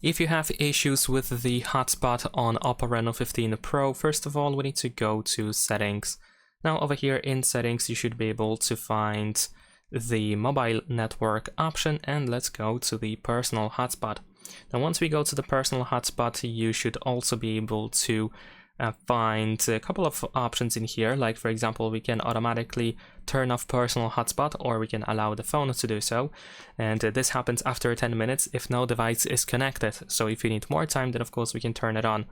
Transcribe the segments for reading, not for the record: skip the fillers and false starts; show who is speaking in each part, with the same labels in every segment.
Speaker 1: If you have issues with the hotspot on OPPO Reno 15 Pro, first of all, we need to go to settings. Now over here in settings, you should be able to find the mobile network option, and let's go to the personal hotspot. Now once we go to the personal hotspot, you should also be able to find a couple of options in here, like for example we can automatically turn off personal hotspot, or we can allow the phone to do so, and this happens after 10 minutes if no device is connected. So if you need more time, then of course we can turn it on.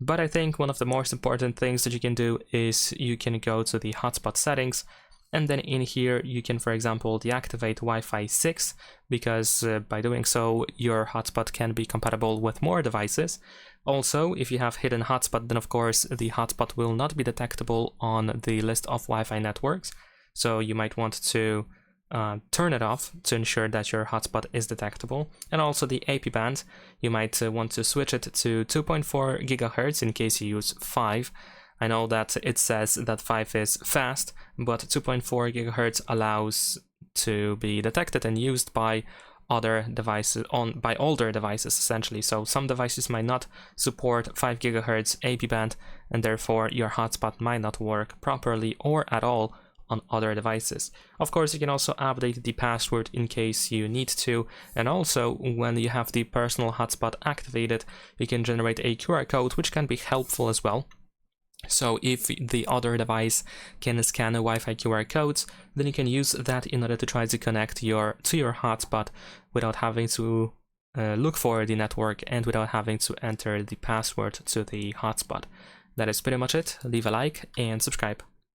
Speaker 1: But I think one of the most important things that you can do is you can go to the hotspot settings, and then in here you can, for example, deactivate Wi-Fi 6, because by doing so your hotspot can be compatible with more devices. Also, if you have hidden hotspot, then of course the hotspot will not be detectable on the list of Wi-Fi networks, so you might want to turn it off to ensure that your hotspot is detectable. And also the AP band, you might want to switch it to 2.4 GHz in case you use 5. I know that it says that 5 is fast, but 2.4 GHz allows to be detected and used by other devices, by older devices essentially. So some devices might not support 5 GHz AP band, and therefore your hotspot might not work properly or at all on other devices. Of course, you can also update the password in case you need to, and also when you have the personal hotspot activated, you can generate a QR code, which can be helpful as well. So if the other device can scan Wi-Fi QR codes, then you can use that in order to try to connect to your hotspot without having to look for the network and without having to enter the password to the hotspot. That is pretty much it. Leave a like and subscribe.